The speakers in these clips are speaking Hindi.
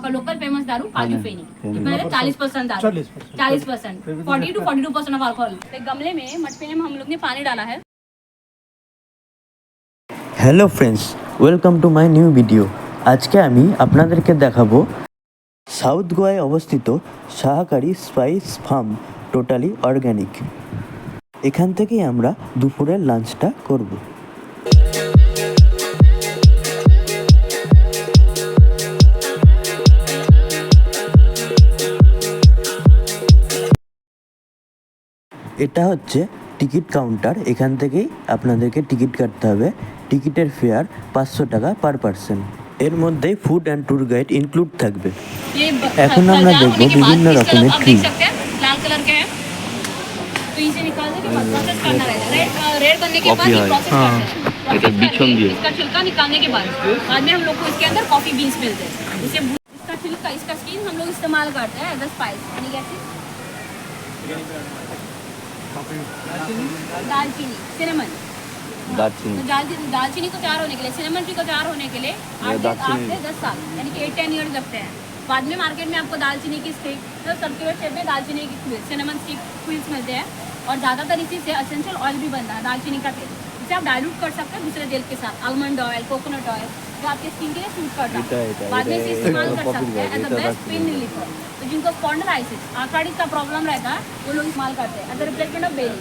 का लोकल फेमस दारू काजू फेनी, इसमें 40% दारू, 40%, 40 to 42% ऑफ अल्कोहल। एक गमले में मटके में हम लोग ने पानी डाला है। Hello friends, welcome to my new video. আজকে আমি আপনাদেরকে দেখাবো সাউথ গোয়ায় অবস্থিত সাহাকারি স্পাইস ফার্ম, টোটালি অর্গ্যানিক। এখান থেকেই আমরা দুপুরের লাঞ্চটা করব। এটা হচ্ছে টিকিট কাউন্টার, এখান থেকেই আপনাদেরকে টিকিট কাটতে হবে। টিকিটের ফেয়ার 500 টাকা পার পারসন। এর মধ্যে food and tour guide include থাকবে। এখন আমরা দেখব বিভিন্ন রকমের ট্রি। लाल कलर के है तो इसे निकालने के बाद प्रोसेस करना रहेगा। रेड करने के बाद ये प्रोसेस करना है। এটা বিছন দিয়ে इसका छिलका निकालने के बाद में हम लोग को इसके अंदर कॉफी बीन्स मिलते हैं। इसे इसका छिलका, इसका स्किन हम लोग इस्तेमाल करते हैं एज अ स्पाइस। यानी कैसे दालचीनी, सिनेमन, दालचीनी को तैयार होने के लिए, सिनेमन ट्री को तैयार होने के लिए 8 से 10 साल यानी कि 8-10 ईयर्स लगते हैं। बाद में मार्केट में आपको दालचीनी की स्टिक, तो सर्कुलर शेप में दालचीनी की सिनेमन स्टिक क्विल्स मिलते हैं। और ज़्यादातर इसी से एसेंशियल ऑयल भी बनता है, दालचीनी का तेल। इसे आप डाइल्यूट कर सकते हैं दूसरे तेल के साथ, आलमंड ऑयल, कोकोनट ऑयल, जो आपके स्किन के लिए सूट करता है। बाद में इसे इस्तेमाल कर सकते हैं एज अ बेस्ट पेन रिलीफर। तो जिनको स्पॉन्डिलाइटिस, आर्थराइटिस का प्रॉब्लम रहता है वो लोग इस्तेमाल करते हैं एज अ रिप्लेसमेंट ऑफ बेली।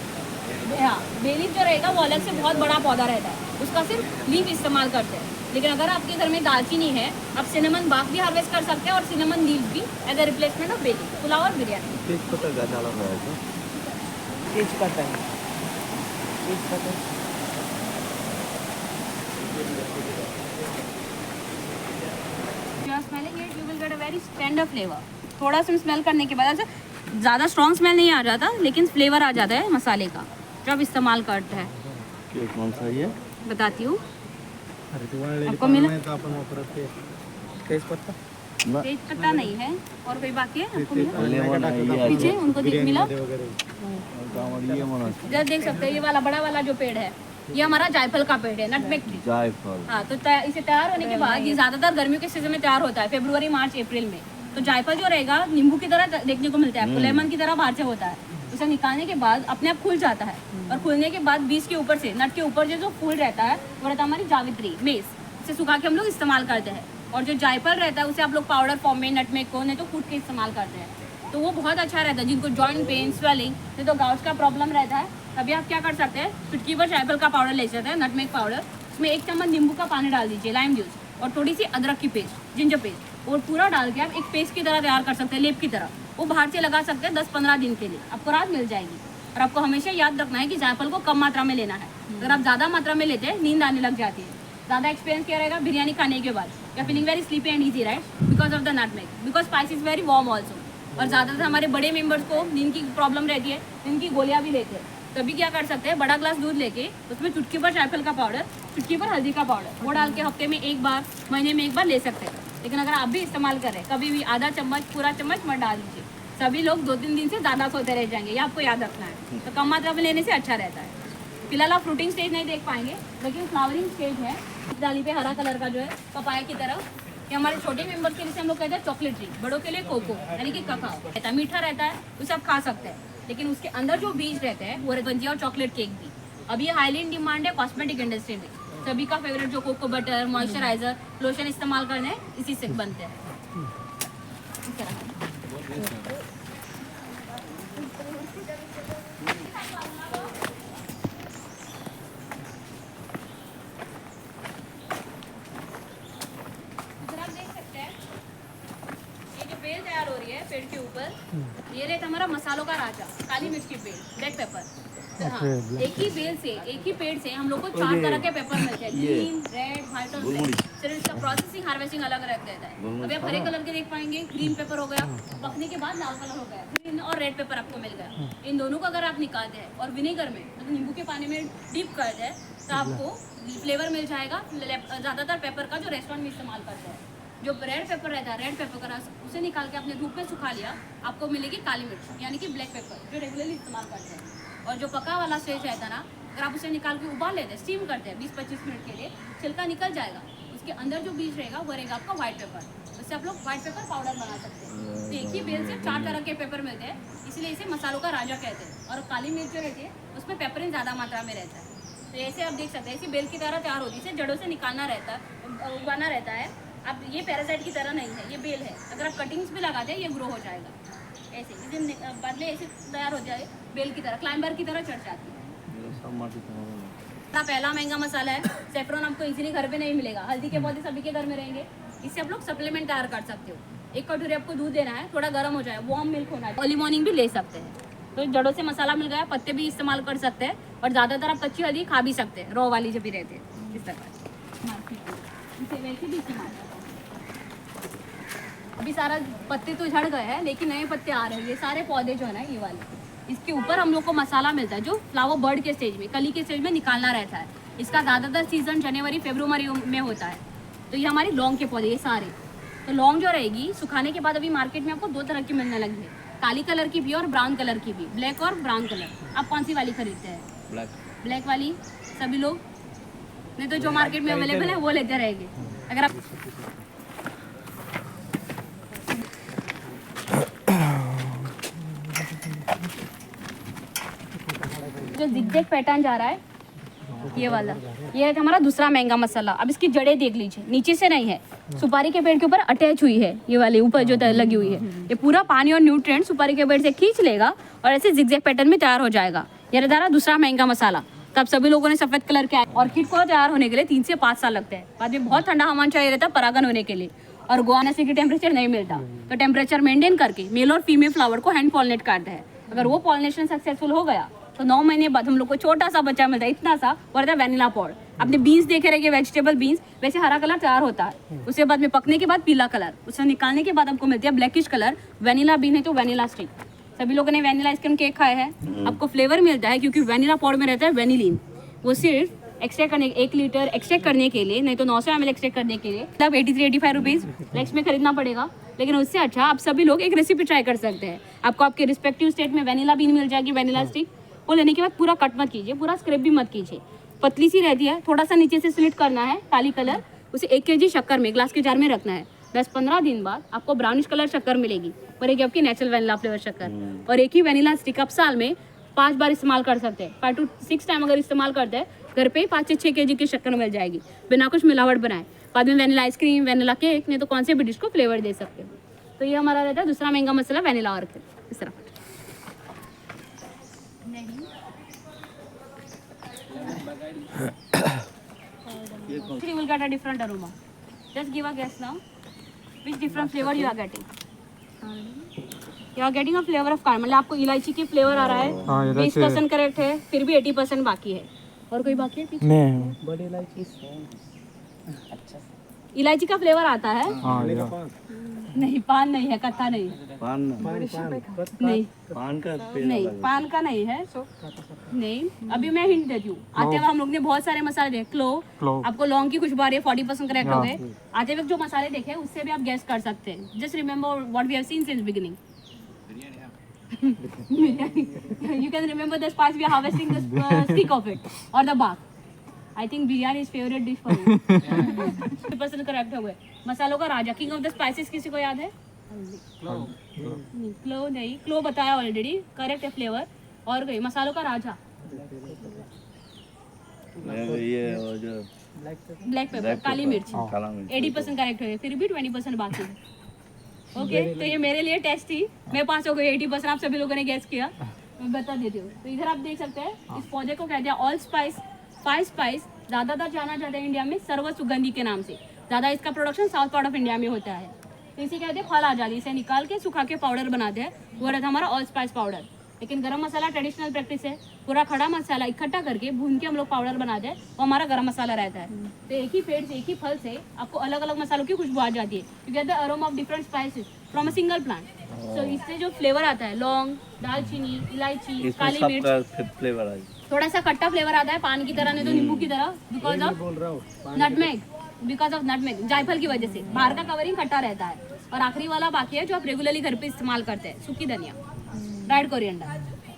हाँ, बेलीफ जो रहेगा वो अलग से बहुत बड़ा पौधा रहता है, उसका सिर्फ लीफ इस्तेमाल करते हैं। लेकिन अगर आपके घर में दालचीनी है, आप सिनेमन बाग भी हार्वेस्ट कर सकते हैं और सिनेमन लीव्स भी as a replacement of bay leaf, pulao और biryani. Smelling it you will get a very tender flavour. थोड़ा सा स्मेल करने के बाद अच्छा ज़्यादा स्ट्रॉन्ग स्मेल नहीं आ जाता, लेकिन फ्लेवर आ जाता है मसाले का जो आप इस्तेमाल करते हैं। कौन सा ये बताती हूँ आपको मिला तेज पत्ता नहीं है और कोई बाकी है आपको मिला पीछे उनको मिला। देख सकते हैं ये वाला बड़ा वाला जो पेड़ है ये हमारा जायफल का पेड़ है, नटमेग ट्री। जायफल, हाँ। तो इसे तैयार होने के बाद ये ज्यादातर गर्मियों के सीजन में तैयार होता है, फरवरी, मार्च, अप्रैल में। तो जायफल जो रहेगा नींबू की तरह देखने को मिलता है आपको, लेमन की तरह बाहर से होता है। उसे निकालने के बाद अपने आप खुल जाता है और खुलने के बाद बीज के ऊपर से, नट के ऊपर जो फूल रहता है वो रहता है हमारी जावित्री, मेस। इसे सुखा के हम लोग इस्तेमाल करते हैं। और जो जायफल रहता है उसे आप लोग पाउडर फॉर्म में नटमेग को नहीं तो कूट के इस्तेमाल करते हैं। तो वो बहुत अच्छा रहता है जिनको जॉइंट पेन, स्वेलिंग, नहीं तो गाउट का प्रॉब्लम रहता है, तभी आप क्या कर सकते हैं, चुटकी पर जायफल का पाउडर ले सकते हैं, नटमेग पाउडर। उसमें 1 चम्मच नींबू का पानी डाल दीजिए, लाइम जूस, और थोड़ी सी अदरक की पेस्ट, जिंजर पेस्ट, और पूरा डाल के आप एक पेस्ट की तरह तैयार कर सकते हैं, लेप की तरह। वो बाहर से लगा सकते हैं 10-15 दिन के लिए, आपको राहत मिल जाएगी। और आपको हमेशा याद रखना है कि जायफल को कम मात्रा में लेना है। अगर आप ज़्यादा मात्रा में लेते हैं नींद आने लग जाती है। ज़्यादा एक्सपीरियंस क्या रहेगा बिरयानी खाने के बाद, या feeling very sleepy and easy, right, because of the nutmeg, because spice is very warm also. और ज़्यादातर हमारे बड़े मेंबर्स को नींद की प्रॉब्लम रहती है, नींद की गोलियाँ भी लेते हैं, तभी क्या कर सकते हैं, बड़ा ग्लास दूध लेके उसमें चुटकी पर जायफल का पाउडर, चुटकी पर हल्दी का पाउडर, वो डाल के हफ्ते में 1 बार, महीने में 1 बार ले सकते हैं। लेकिन अगर आप भी इस्तेमाल करें कभी भी आधा चम्मच, पूरा चम्मच मत डाल दीजिए, सभी लोग 2-3 दिन से ज़्यादा सोते रह जाएंगे, ये आपको याद रखना है। तो कम मात्रा में लेने से अच्छा रहता है। फिलहाल आप फ्रूटिंग स्टेज नहीं देख पाएंगे, लेकिन फ्लावरिंग स्टेज है। इस डाली पे हरा कलर का जो है पपाया की तरफ, ये हमारे छोटे मेंबर्स के लिए हम लोग कहते हैं चॉकलेट ट्री, बड़ों के लिए कोको यानी कि ककाओ रहता है, मीठा रहता है, उसे आप खा सकते हैं। लेकिन उसके अंदर जो बीज रहते हैं वो गंजिया और चॉकलेट केक भी। अब ये हाईली इन डिमांड है कॉस्मेटिक इंडस्ट्री में, सभी का फेवरेट जो कोको बटर, मॉइस्चराइजर, लोशन इस्तेमाल करने इसी से बनते हैं। बेल तैयार हो रही है पेड़ के ऊपर, ये रहता हमारा मसालों का राजा, काली मिर्च की बेल, ब्लैक पेपर। हाँ, एक ही बेल से, एक ही पेड़ से हम लोग को 4 तरह के पेपर मिलते हैं, ग्रीन, रेड, व्हाइट और ब्लैक। सिर्फ इसका प्रोसेसिंग, हार्वेस्टिंग अलग रख देता है। अभी आप हरे कलर के देख पाएंगे, ग्रीन पेपर हो गया, पकने के बाद लाल कलर हो गया, ग्रीन और रेड पेपर आपको मिल गया। इन दोनों को अगर आप निकालते हैं और विनेगर में, मतलब नींबू के पानी में डिप कर दें, तो आपको फ्लेवर मिल जाएगा ज़्यादातर पेपर का जो रेस्टोरेंट में इस्तेमाल करते हैं। जो रेड पेपर रहता है, रेड पेपर का रस, उसे निकाल के अपने धूप में सुखा लिया, आपको मिलेगी काली मिर्च यानी कि ब्लैक पेपर, जो रेगुलरली इस्तेमाल करते हैं। और जो पका वाला स्टेज रहता है ना, अगर आप उसे निकाल के उबाल लेते हैं, स्टीम करते हैं 20-25 मिनट के लिए, छिलका निकल जाएगा, उसके अंदर जो बीज रहेगा वो रहेगा आपका व्हाइट पेपर। उससे आप लोग व्हाइट पेपर पाउडर बना सकते हैं। तो एक ही बेल से 4 तरह के पेपर मिलते हैं, इसलिए इसे मसालों का राजा कहते हैं। और काली मिर्च जो रहती है उसमें पेपरिन ज़्यादा मात्रा में रहता है। तो ऐसे आप देख सकते हैं ऐसी बेल की तरह तैयार होती है। इसे जड़ों से निकालना रहता है, उगाना रहता है। अब ये पैरासाइट की तरह नहीं है, ये बेल है। अगर आप कटिंग्स भी लगाते हैं ये ग्रो हो जाएगा ऐसे। इसे बदले ऐसे तैयार हो जाए बेल की तरह, क्लाइंबर की तरह चढ़ जाती है। पहला महंगा मसाला है सेफ्रॉन। आपको इजीली घर पे नहीं मिलेगा। हल्दी के पौधे सभी के घर में रहेंगे। इससे आप लोग सप्लीमेंट तैयार कर सकते हो। 1 कटोरी आपको दूध देना है, थोड़ा गर्म हो जाए, वार्म मिल्क होना है, अर्ली मॉर्निंग भी ले सकते हैं। तो जड़ों से मसाला मिल गया, पत्ते भी इस्तेमाल कर सकते हैं। और ज़्यादातर आप कच्ची हल्दी खा भी सकते हैं, रॉ वाली जब भी रहते हैं इस तरह इसे वैसे भी इस्तेमाल करते हैं। अभी सारा पत्ते तो झड़ गए हैं लेकिन नए पत्ते आ रहे हैं। ये सारे पौधे जो है ना ये वाले, इसके ऊपर हम लोग को मसाला मिलता है जो फ्लावर बर्ड के स्टेज में, कली के स्टेज में निकालना रहता है। इसका ज़्यादातर सीजन जनवरी फरवरी में होता है। तो ये हमारी लौंग के पौधे ये सारे। तो लौंग जो रहेगी सुखाने के बाद अभी मार्केट में आपको 2 तरह की मिलने लगी है, काली कलर की भी और ब्राउन कलर की भी, ब्लैक और ब्राउन कलर। आप कौन सी वाली खरीदते हैं? ब्लैक वाली सभी लोग, नहीं तो जो मार्केट में अवेलेबल है वो लेते रहेंगे। अगर आप जो जिगजैग पैटर्न जा रहा है ये वाला, ये है हमारा दूसरा महंगा मसाला। अब इसकी जड़ें देख लीजिए, नीचे से नहीं है, सुपारी के पेड़ के ऊपर अटैच हुई है। ये वाली ऊपर जो लगी हुई है, ये पूरा पानी और न्यूट्रिएंट सुपारी के पेड़ से खींच लेगा और ऐसे जिगजैग पैटर्न में तैयार हो जाएगा। ये रहा दूसरा महंगा मसाला। तब सभी लोगों ने सफेद कलर के ऑर्किड को तैयार होने के लिए 3 से 5 साल लगते हैं। बाद में बहुत ठंडा हवामान चाहिए रहता है परागन होने के लिए, और गोवा से की टेम्परेचर नहीं मिलता। तो टेम्परेचर मेंटेन करके मेल और फीमेल फ्लावर को हैंड पॉलिनेट करते हैं। अगर वो पॉलिनेशन सक्सेसफुल हो गया तो 9 महीने बाद हम लोग को छोटा सा बच्चा मिलता है, इतना सा, वो रहता है वेनिला पॉड। आपने बीन्स देखे रहेंगे, वेजिटेबल बीन्स, वैसे हरा कलर तैयार होता है। उसके बाद में पकने के बाद पीला कलर, उसे निकालने के बाद आपको मिलती है ब्लैकिश कलर। वेनिला बीन है तो वेनिला स्टिक। सभी लोगों ने वेनिला आइसक्रीम केक खाया है। आपको फ्लेवर मिलता है क्योंकि वेनिला पॉड में रहता है वेनिलीन। वो सिर्फ एक्सट्रैक्ट करने 1 लीटर एक्सट्रैक्ट करने के लिए, नहीं तो 900 ml एक्सट्रैक्ट करने के लिए तब 83-85 रुपीज़ लेक्स में खरीदना पड़ेगा। लेकिन उससे अच्छा आप सभी लोग एक रेसिपी ट्राई कर सकते हैं। आपको आपके रिस्पेक्टिव स्टेट में वेनिला बीन मिल जाएगी, वेनिला स्टिक। वो लेने के बाद पूरा कट मत कीजिए, पूरा स्क्रैप भी मत कीजिए, पतली सी रहती है, थोड़ा सा नीचे से स्लिट करना है काली कलर। उसे 1 kg शक्कर में ग्लास के जार में रखना है। 10-15 दिन बाद आपको ब्राउनिश कलर शक्कर मिलेगी, पर एक आपकी नेचुरल वेनिला फ्लेवर शक्कर। और एक ही वेनिला स्टिक आप साल में 5 बार इस्तेमाल कर सकते हैं। 5 to 6 टाइम अगर इस्तेमाल करते हैं घर पे 5 से 6 kg की शक्कर मिल जाएगी, बिना कुछ मिलावट बनाए। बाद में वेनिला आइसक्रीम, वेनिला केक, नहीं तो कौन से भी डिश को फ्लेवर दे सकते हो। तो ये हमारा रहता है दूसरा महंगा मसाला वेनिला ऑर्किड। इस तरह you will get a different aroma. Just give a guess now. Which different flavor you are getting? You are getting a flavor of caramel. मतलब आपको इलायची की फ्लेवर आ रहा है। 20% करेक्ट है, फिर भी 80% बाकी है। और कोई बाकी है पीछे? मैं बड़ी इलायची इलायची का फ्लेवर आता है। नहीं, पान नहीं है, कत्था नहीं, पान नहीं, पान का नहीं, पान का नहीं है। नहीं, अभी मैं हिंट देती हूँ। आते वक्त हम लोग ने बहुत सारे मसाले देखे। क्लो, आपको लौंग की खुशबू आ रही है, 40% करेक्ट हो गए। आते वक्त जो मसाले देखे उससे भी आप गेस कर सकते हैं। Just remember what we have seen since beginning. You can remember the spice we are harvesting the stick of it or the bark. I think biryani is favorite dish for you. 50% correct हो गए। मसालों का राजा, किंग ऑफ द स्पाइसेस किसी को याद है? क्लो नहीं, क्लो बताया ऑलरेडी, करेक्ट है फ्लेवर। और गई मसालों का राजा ये वो जो ब्लैक पेपर, काली मिर्च। 80% करेक्ट हो गए, फिर भी 20% बाकी है। ओके, तो ये मेरे लिए टेस्ट थी। मैं पास हो गई 80%, आप सभी लोगों ने गैस किया। मैं बता देती हूँ। तो इधर आप देख सकते हैं, इस पौधे को कहते हैं ऑल स्पाइस, 5 स्पाइस। ज़्यादातर जाना जाता है इंडिया में सर्व सुगंधी के नाम से। ज़्यादा इसका production south part of India में होता है। तो इसे कहते हैं फल आजादी। इसे निकाल के सुखा के पाउडर बनाते हैं, वो रहता है हमारा ऑल स्पाइस पाउडर। लेकिन गरम मसाला ट्रेडिशनल प्रैक्टिस है, पूरा खड़ा मसाला इकट्ठा करके भून के हम लोग पाउडर बनाते हैं, वो हमारा गरम मसाला रहता है। तो एक ही पेड़ से, एक ही फल से आपको अलग अलग मसालों की खुशबू आ जाती है। You get the aroma of different spices from a single plant. So इससे जो फ्लेवर आता है, लौंग, दालचीनी, इलायची, काली मिर्च, फ्लेवर है, थोड़ा सा खट्टा फ्लेवर आता है, पान की तरह नहीं तो नींबू की तरह, because of nutmeg, because of nutmeg, जायफल की वजह से। बाहर का कवरिंग खट्टा रहता है। और आखिरी वाला बाकी है जो आप रेगुलरली घर पे इस्तेमाल करते हैं, सूखी धनिया, ड्राइड कोरिएंडर।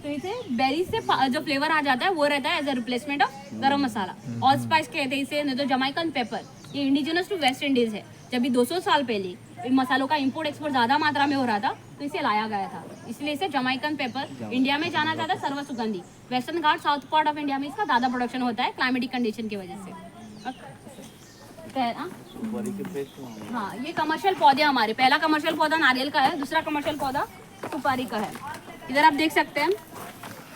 तो इसे बेरीज से जो फ्लेवर आ जाता है वो रहता है एज अ रिप्लेसमेंट ऑफ गरम मसाला। ऑल स्पाइस कहते हैं इसे, नहीं तो जमाइकन पेपर, ये इंडिजिनस टू वेस्ट इंडीज है। जब भी 200 साल पहले इन मसालों का इंपोर्ट एक्सपोर्ट ज़्यादा मात्रा में हो रहा था तो इसे लाया गया था, इसलिए इसे जमाइकन पेपर इंडिया में जाना जाता है सर्व सुगंधी। Western Ghat south part of India में इसका ज़्यादा प्रोडक्शन होता है क्लाइमेटिक कंडीशन की वजह से। हाँ, ये कमर्शियल पौधे हमारे, पहला कमर्शियल पौधा नारियल का है, दूसरा कमर्शियल पौधा सुपारी का है। इधर आप देख सकते हैं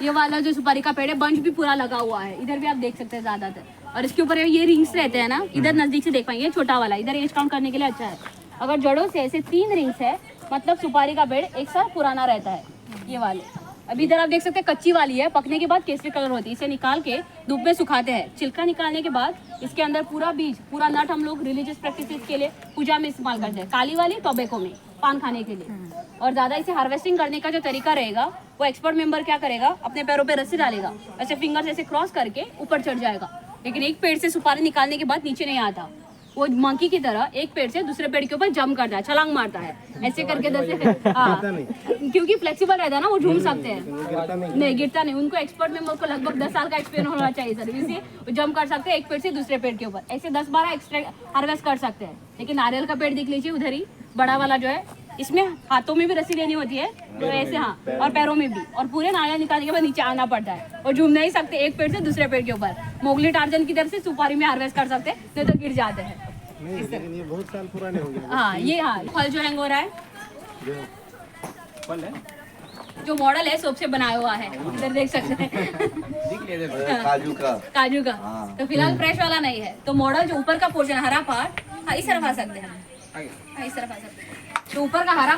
ये वाला जो सुपारी का पेड़ है बंच भी पूरा लगा हुआ है, इधर भी आप देख सकते हैं ज्यादातर। और इसके ऊपर ये रिंग्स रहते हैं ना, इधर नजदीक से देख पाएंगे, छोटा वाला इधर एज काउंट करने के लिए अच्छा है। अगर जड़ों से ऐसे 3 रिंग्स है मतलब सुपारी का पेड़ 1 साल पुराना रहता है ये वाले। अभी इधर आप देख सकते हैं कच्ची वाली है, पकने के बाद केसरी कलर होती है, इसे निकाल के धूप में सुखाते हैं। छिलका निकालने के बाद इसके अंदर पूरा बीज पूरा नट हम लोग रिलीजियस प्रैक्टिसेस के लिए पूजा में इस्तेमाल करते हैं। काली वाली टोबैको में पान खाने के लिए। और ज़्यादा इसे हार्वेस्टिंग करने का जो तरीका रहेगा वो एक्सपर्ट मेंबर क्या करेगा, अपने पैरों पे रस्सी डालेगा, ऐसे फिंगर से ऐसे क्रॉस करके ऊपर चढ़ जाएगा। लेकिन एक पेड़ से सुपारी निकालने के बाद नीचे नहीं आता, वो मंकी की तरह एक पेड़ से दूसरे पेड़ के ऊपर जंप करता है, छलांग मारता है ऐसे करके। क्योंकि फ्लेक्सिबल रहता है ना, वो झूम सकते हैं, नहीं गिरता नहीं। उनको एक्सपर्ट मेंबर को लगभग 10 साल का एक्सपीरियंस होना चाहिए सर, इसलिए जंप कर सकते हैं एक पेड़ से दूसरे पेड़ के ऊपर, ऐसे 10-12 एक्स्ट्रा हार्वेस्ट कर सकते हैं। लेकिन नारियल का पेड़ देख लीजिए उधर ही बड़ा वाला जो है, इसमें हाथों में भी रस्सी लेनी होती है तो ऐसे, हाँ, और पैरों में भी, और पूरे नारियल निकालने के बाद नीचे आना पड़ता है और झूम नहीं सकते एक पेड़ से दूसरे पेड़ के ऊपर। मोगली टार्जन की तरफ से सुपारी में हार्वेस्ट कर सकते हैं, नहीं तो गिर जाते हैं। ये बहुत साल पुराने हो गए। हाँ, ये हाँ फल जो हैंग हो रहा है, फल है जो मॉडल है सोप से बनाया हुआ है, इधर देख सकते हैं काजू का। काजू का। तो फिलहाल फ्रेश वाला नहीं है, तो मॉडल जो ऊपर का पोर्शन हरा पार्ट, हाँ इस तरफ आ सकते हैं, हाँ इस तरफ आ सकते हैं। तो ऊपर का हरा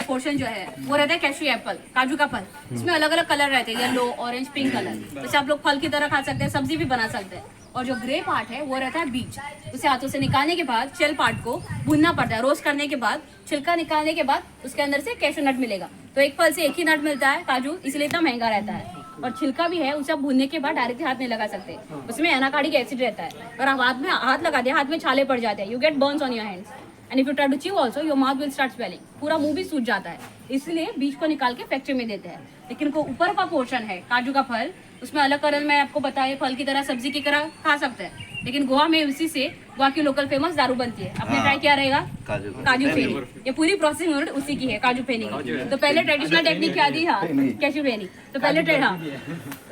पोर्शन जो है वो रहता है कैशू एप्पल, काजू का फल। इसमें अलग अलग कलर रहते हैं, येलो, ऑरेंज, पिंक कलर। जैसे आप लोग फल की तरह खा सकते हैं, सब्जी भी बना सकते हैं। और जो ग्रे पार्ट है वो रहता है बीज, उसे हाथों से निकालने के बाद शेल पार्ट को भूनना पड़ता है, रोस्ट करने के बाद छिलका निकालने के बाद उसके अंदर से कैशू नट मिलेगा। तो एक फल से एक ही नट मिलता है काजू, इसलिए इतना महंगा रहता है। और छिलका भी है, उसे आप भूनने के बाद डायरेक्ट हाथ नहीं लगा सकते, उसमें एनाकार्डिक एसिड रहता है, और आप हाथ लगा दिया हाथ में छाले पड़ जाते हैं, you get burns on your hands and if you try to chew also your mouth will start swelling, पूरा मुंह भी सूज जाता है। इसलिए बीज को निकाल के फैक्ट्री में देते हैं। लेकिन को ऊपर का पोर्शन है काजू का फल, उसमें अलग कलर में आपको बताया फल की तरह सब्जी की तरह खा सकते हैं। लेकिन गोवा में उसी से गोवा की लोकल फेमस दारू बनती है। आपने ट्राई किया रहेगा काजू फेनी, ये पूरी प्रोसेसिंग यूनिट उसी की है, काजू फेनी की। तो पहले ट्रेडिशनल टेक्निक क्या थी, हाँ कैशू फेनी। तो पहले हाँ,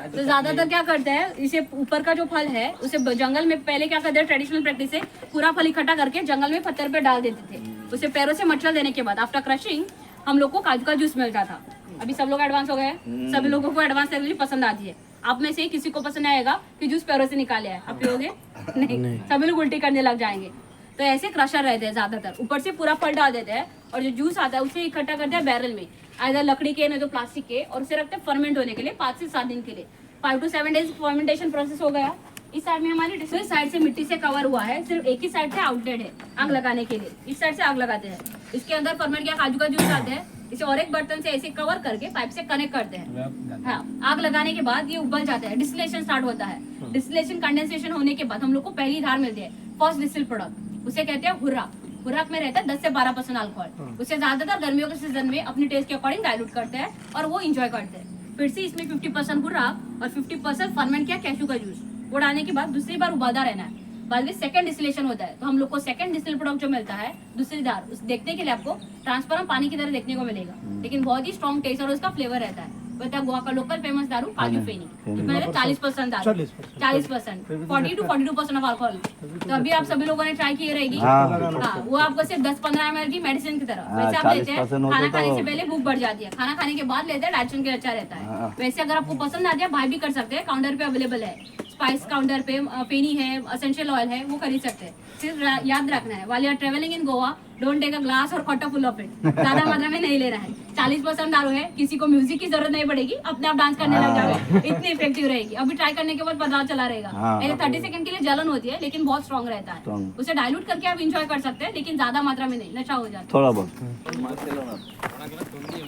तो ज्यादातर क्या करते हैं, इसे ऊपर का जो फल है उसे जंगल में पहले क्या करते हैं, ट्रेडिशनल प्रैक्टिस से पूरा फल इकट्ठा करके जंगल में पत्थर पे डाल देते थे। उसे पैरों से मचल देने के बाद आफ्टर क्रशिंग हम लोग को काजू का जूस मिलता था। अभी सब लोग एडवांस हो गए, सभी लोगों को एडवांस टेक्नोलॉजी पसंद आती है। आप में से किसी को पसंद आएगा कि जूस पैरों से निकाले है, आप पियोगे नहीं, सभी लोग उल्टी करने लग जाएंगे। तो ऐसे क्रशर रहते हैं ज्यादातर, ऊपर से पूरा फल डाल देते हैं और जो जूस आता है उसे इकट्ठा करते हैं बैरल में, आइदर लकड़ी के नहीं तो प्लास्टिक के, और उसे रखते हैं फर्मेंट होने के लिए 5 से 7 दिन के लिए। 5 to 7 डेज फर्मेंटेशन प्रोसेस हो गया। इस साइड में हमारी दूसरी साइड से मिट्टी से कवर हुआ है, सिर्फ एक ही साइड से आउटलेट है आग लगाने के लिए, इस साइड से आग लगाते हैं। इसके अंदर फर्मेंट या काजू का जूस आते हैं, इसे और एक बर्तन से ऐसे कवर करके पाइप से कनेक्ट करते हैं। हाँ, आग लगाने के बाद ये उबल जाता है, डिस्टिलेशन स्टार्ट होता है। डिस्टिलेशन कंडेंसेशन होने के बाद हम लोग को पहली धार मिलती है, फर्स्ट डिस्टिल प्रोडक्ट, उसे कहते हैं हुर्रा। हुर्रा में रहता है 10 से 12% अल्कोहल। उसे ज्यादातर गर्मियों के सीजन में अपनी टेस्ट के अकॉर्डिंग डाइल्यूट करते हैं और वो इंजॉय करते हैं। फिर से इसमें 50% हुर्रा और 50% फर्मेंट किया कैशू का जूस, वो डालने के बाद दूसरी बार उबालता रहना है। बाद में सेकंड डिस्टिलेशन होता है, तो हम लोग को सेकंड डिस्टिल प्रोडक्ट जो मिलता है दूसरी धार, उस देखने के लिए आपको ट्रांसपेरेंट पानी की तरह देखने को मिलेगा, लेकिन बहुत ही स्ट्रॉन्ग टेस्ट और उसका फ्लेवर रहता है। बता गोवा का लोकल फेमस दारू काजू फेनी, इसमें 40% दारू, 40%, 40 to 42% ऑफ अल्कोहल। तो अभी आप सभी लोगों ने ट्राई की रहेगी। हाँ, वो आपको सिर्फ 10-15 ml की मेडिसिन की तरह, वैसे आप लेते हैं खाना खाने से पहले भूख बढ़ जाती है, खाना खाने के बाद लेते हैं डाइजेशन के अच्छा रहता है। वैसे अगर आपको पसंद आती है बाय भी कर सकते हैं, काउंटर पे अवेलेबल है, स्पाइस काउंटर पे फेनी है, एसेंशियल ऑयल है, वो खरीद सकते हैं। सिर्फ याद रखना है वाली are travelling in Goa, don't take a glass और खट्टा फुल ऑफ इट, ज्यादा मात्रा में नहीं लेना है। 40% दारू है, किसी को म्यूजिक की जरूरत नहीं पड़ेगी, अपने आप डांस करने लग जाओगे, इतनी इफेक्टिव रहेगी। अभी ट्राई करने के बाद पता चला रहेगा। पहले 30 सेकंड के लिए जलन होती है, लेकिन बहुत स्ट्रॉन्ग रहता है। उसे डाइल्यूट करके आप इंजॉय कर सकते हैं, लेकिन ज्यादा मात्रा में नहीं, नशा हो जाता है थोड़ा बहुत।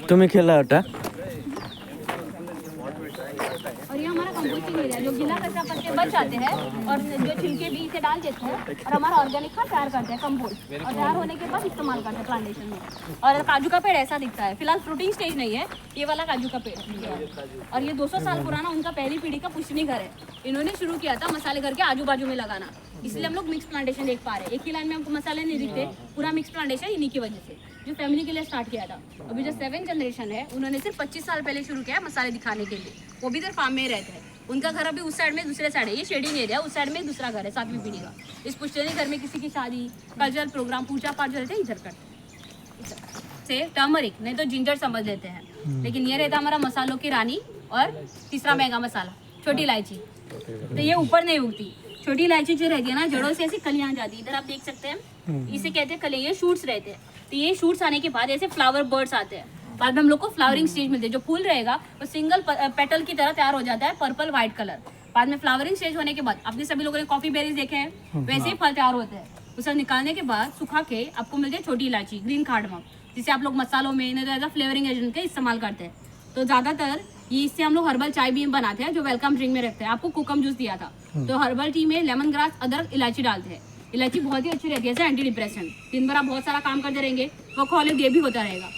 তুমি খেলা ওটা और ये हमारा कंपोस्ट नहीं रहा, जो गीला कचरा पत्ते बच जाते हैं और जो छिलके भी इसे डाल देते हैं और हमारा ऑर्गेनिक खाद तैयार करते हैं कंपोस्ट, और तैयार होने के बाद इस्तेमाल करते हैं प्लांटेशन में। और काजू का पेड़ ऐसा दिखता है, फिलहाल फ्रूटिंग स्टेज नहीं है, ये वाला काजू का पेड़ है। और ये 200 साल पुराना उनका पहली पीढ़ी का पुश्तनी घर है। इन्होंने शुरू किया था मसाले घर के आजू बाजू में लगाना, इसलिए हम लोग मिक्स प्लांटेशन देख पा रहे हैं। एक ही लाइन में हमको मसाले नहीं दिखते, पूरा मिक्स प्लांटेशन इन्हीं की वजह से, जो फैमिली के लिए स्टार्ट किया था। अभी जो 7th जनरेशन है, उन्होंने सिर्फ 25 साल पहले शुरू किया है मसाले दिखाने के लिए। वो भी इधर फार्म में रहते हैं, उनका घर अभी उस साइड में दूसरे साइड है, ये शेडिंग एरिया, उस साइड में दूसरा घर है 7वीं पीढ़ी का। इस पुश्तैनी घर में किसी की शादी, कल्चरल प्रोग्राम, पूजा पाठ जो रहते हैं इधर करते हैं। से टर्मरिक नहीं तो जिंजर समझ लेते हैं, लेकिन ये रहता हमारा मसालों की रानी। और तीसरा महंगा मसाला छोटी इलायची, तो ये ऊपर नहीं उगती। छोटी इलायची जो रहती है ना, जड़ों से ऐसी कलियां जाती है, इधर आप देख सकते हैं, इसे कहते हैं कलियां, ये शूट्स रहते हैं। तो ये शूट्स आने के बाद ऐसे फ्लावर बर्ड्स आते हैं, बाद में हम लोग को फ्लावरिंग स्टेज मिलती है। जो फूल रहेगा वो सिंगल पेटल की तरह तैयार हो जाता है, पर्पल व्हाइट कलर। बाद में फ्लावरिंग स्टेज होने के बाद, आपने सभी लोगों ने कॉफी बेरीज देखे हैं, वैसे ही फल तैयार होते हैं। उसे निकालने के बाद सुखा के आपको मिलती है छोटी इलायची, ग्रीन कार्डमम, जिसे आप लोग मसालों में नहीं तो एज अ फ्लेवरिंग एजेंट के इस्तेमाल करते हैं। तो ज़्यादातर ये इससे हम लोग हर्बल चाय भी बनाते हैं, जो वेलकम ड्रिंक में रखते हैं। आपको कोकम जूस दिया था, तो हर्बल टी में लेमन ग्रास, अदरक, इलायची डालते हैं। इलायची बहुत ही अच्छी रहती है एज एंटी डिप्रेशन। दिन भर आप बहुत सारा काम करते रहेंगे, वर्कहॉलिक डे भी होता रहेगा।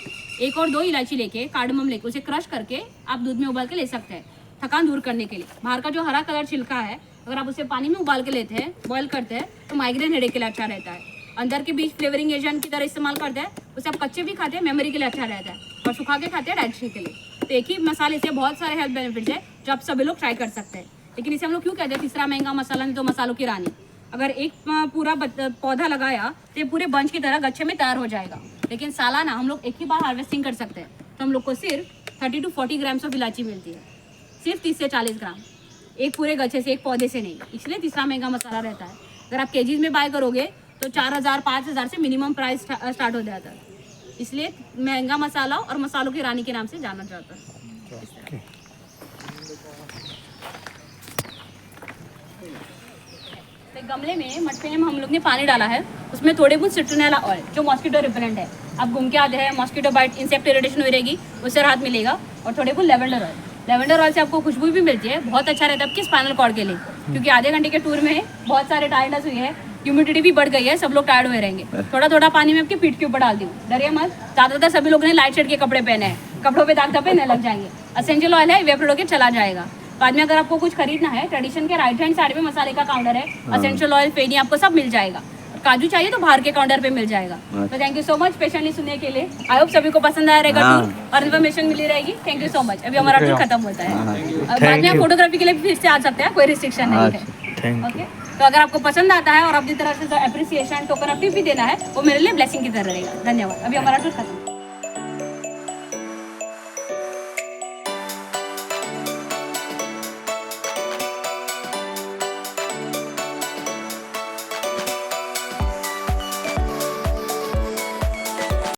1 और 2 इलायची लेके, कार्डमम लेके, उसे क्रश करके आप दूध में उबाल के ले सकते हैं, थकान दूर करने के लिए। बाहर का जो हरा कलर छिलका है, अगर आप उसे पानी में उबाल के लेते हैं, बॉयल करते हैं, तो माइग्रेन हेडेक के लिए अच्छा रहता है। अंदर के बीच फ्लेवरिंग एजेंट की तरह इस्तेमाल करते हैं, उसे आप कच्चे भी खाते हैं, मेमोरी के लिए अच्छा रहता है, और सुखा के खाते हैं डाइजेशन के लिए। तो एक ही मसाले से बहुत सारे हेल्थ बेनिफिट्स है, जो आप सभी लोग ट्राई कर सकते हैं। लेकिन इसे हम लोग क्यों कहते हैं तीसरा महंगा मसाला, नहीं तो मसालों की रानी। अगर एक पूरा पौधा लगाया तो ये पूरे बंच की तरह गच्छे में तैयार हो जाएगा, लेकिन सालाना हम लोग एक ही बार हार्वेस्टिंग कर सकते हैं। तो हम लोग को सिर्फ 30 to 40 ग्राम्स ऑफ इलायची मिलती है, सिर्फ 30 से 40 ग्राम, एक पूरे गच्छे से, एक पौधे से नहीं। इसलिए तीसरा महंगा मसाला रहता है। अगर आप केजीज में बाय करोगे तो 4000 5000 से मिनिमम प्राइस स्टार्ट हो जाता है। इसलिए महंगा मसाला और मसालों की रानी के नाम से जाना जाता है। गमले में मटके में हम लोग ने पानी डाला है, उसमें थोड़े बहुत सिट्रोनेला ऑयल, जो मॉस्किटो रिपेलेंट है। आप घूम के आते हैं, मॉस्किटो बाइट, इंसेक्ट इरिटेशन हुई रहेगी, उससे राहत मिलेगा। और थोड़े बहुत लेवेंडर ऑयल, लेवेंडर ऑयल से आपको खुशबू भी मिलती है, बहुत अच्छा रहता है आपके स्पाइनल कॉर्ड के लिए। क्योंकि आधे घंटे के टूर में बहुत सारे टायर्डनेस हुई है, ह्यूमिडिटी भी बढ़ गई है, सब लोग टायर्ड हुए रहेंगे। थोड़ा थोड़ा पानी में आपकी पीठ के ऊपर डाल दूँ, डरिए मत। ज़्यादातर सभी लोगों ने लाइट शेड के कपड़े पहने हैं, कपड़ों पे दाग धब्बे नहीं लग जाएंगे। एसेंशियल ऑयल है, इवेपोरेट होकर चला जाएगा। बाद में अगर आपको कुछ खरीदना है, ट्रेडिशन के राइट हैंड साइड में मसाले का काउंटर है, एसेंशियल ऑयल, फेनी, आपको सब मिल जाएगा। काजू चाहिए तो बाहर के काउंटर पे मिल जाएगा। तो thank you so much patiently सुनने के लिए। आई होप सभी को पसंद आया रहेगा टूर और इन्फॉर्मेशन मिली रहेगी। Thank you so much. अभी हमारा टूर खत्म होता है, बाद में आप फोटोग्राफी के लिए फिर से आ सकते हैं, कोई रिस्ट्रिक्शन नहीं है। ओके, तो अगर आपको पसंद आता है और अपनी तरफ से जो अप्रिसिएशन, टोकन ऑफ टिप भी देना है, वो मेरे लिए ब्लेसिंग की तरह रहेगा। धन्यवाद। अभी हमारा टूर खत्म।